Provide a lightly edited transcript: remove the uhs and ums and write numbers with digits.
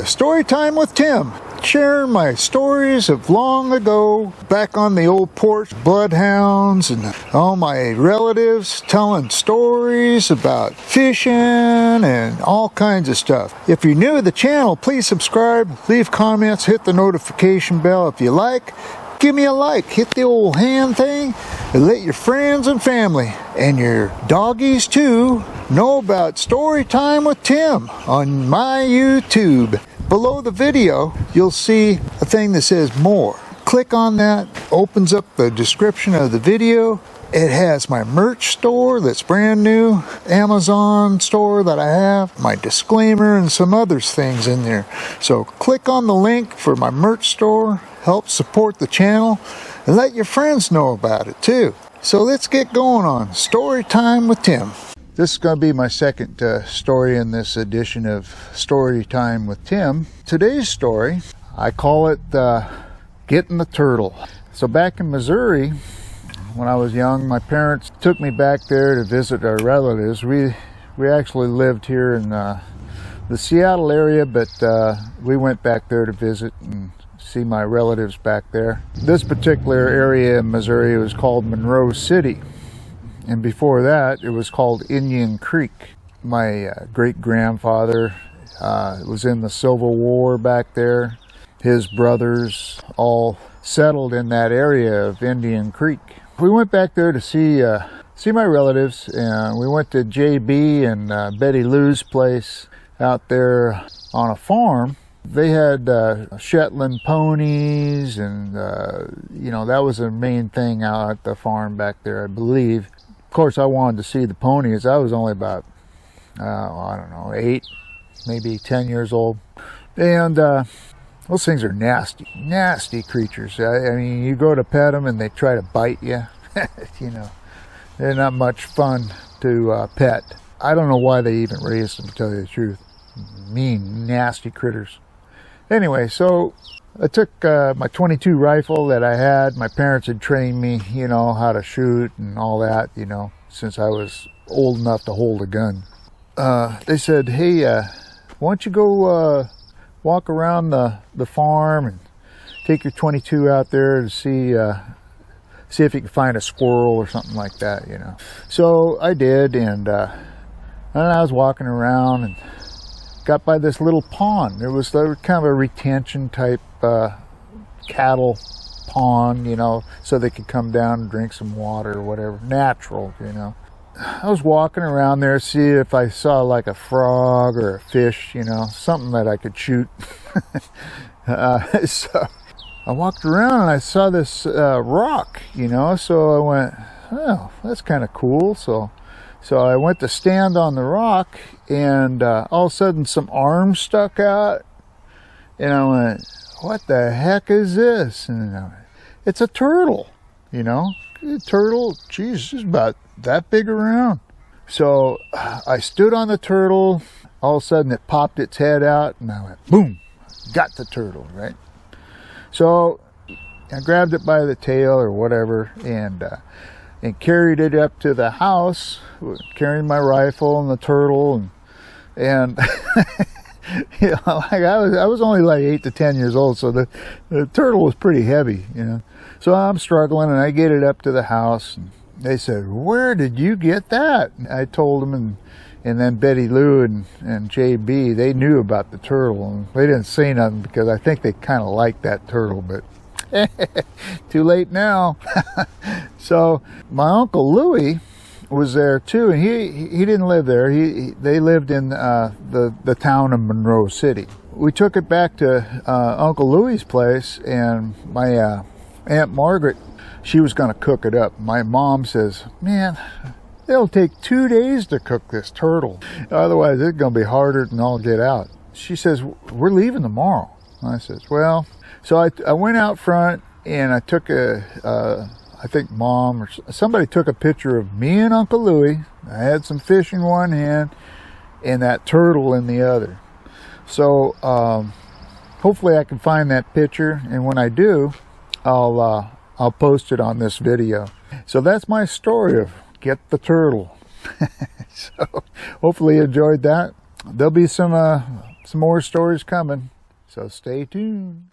Storytime with Tim, sharing my stories of long ago, back on the old porch, bloodhounds and all my relatives telling stories about fishing and all kinds of stuff. If you're new to the channel, please subscribe, leave comments, hit the notification bell if you like. Give me a like, hit the old hand thing, and let your friends and family, and your doggies too, know about Storytime with Tim on my YouTube. Below the video, you'll see a thing that says more. Click on that, opens up the description of the video. It has my merch store that's brand new, Amazon store that I have, my disclaimer, and some other things in there. So click on the link for my merch store, help support the channel, and let your friends know about it too. So let's get going on Storytime with Tim. This is going to be my second story in this edition of Storytime with Tim. Today's story, I call it Gettin' the Turtle. So back in Missouri, when I was young, my parents took me back there to visit our relatives. We actually lived here in the Seattle area, but we went back there to visit and see my relatives back there. This particular area in Missouri was called Monroe City, and before that it was called Indian Creek. My great-grandfather was in the Civil War back there. His brothers all settled in that area of Indian Creek. We went back there to see my relatives, and we went to JB and Betty Lou's place out there on a farm. They had Shetland ponies, and you know, that was the main thing out at the farm back there, I believe. Of course, I wanted to see the ponies. I was only about I don't know, 8, maybe 10 years old, and those things are nasty creatures. I mean, you go to pet them and they try to bite you. You know, they're not much fun to pet. I don't know why they even raised them, to tell you the truth. Mean, nasty critters. Anyway, so I took my .22 rifle that I had. My parents had trained me, you know, how to shoot and all that, you know, since I was old enough to hold a gun. They said, hey, why don't you go walk around the farm and take your .22 out there to see if you can find a squirrel or something like that, you know. So I did, and I was walking around and got by this little pond. There was kind of a retention type cattle pond, you know, so they could come down and drink some water or whatever, natural, you know. I was walking around there, see if I saw like a frog or a fish, you know, something that I could shoot. So I walked around and I saw this rock, you know, so I went, oh, that's kind of cool. So I went to stand on the rock, and all of a sudden some arms stuck out, and I went, what the heck is this? And I went, it's a turtle, you know. A turtle, geez, it's about that big around. So I stood on the turtle. All of a sudden it popped its head out, and I went, boom, got the turtle, right? So I grabbed it by the tail or whatever, and carried it up to the house, carrying my rifle and the turtle, and you know, like I was only like 8 to 10 years old, so the turtle was pretty heavy, you know. So I'm struggling, and I get it up to the house, and they said, where did you get that? And I told them, and then Betty Lou and JB, they knew about the turtle, and they didn't say nothing because I think they kind of liked that turtle, but too late now. So my Uncle Louie was there too, and he didn't live there. They lived in the town of Monroe City. We took it back to Uncle Louie's place, and my Aunt Margaret, she was going to cook it up. My mom says, man, it'll take 2 days to cook this turtle. Otherwise, it's going to be harder than all get out. She says, we're leaving tomorrow. I says, well, so I went out front, and I took I think Mom or somebody took a picture of me and Uncle Louie. I had some fish in one hand and that turtle in the other. So hopefully I can find that picture, and when I do, I'll post it on this video. So that's my story of Get the Turtle. So hopefully you enjoyed that. There'll be some more stories coming. So stay tuned.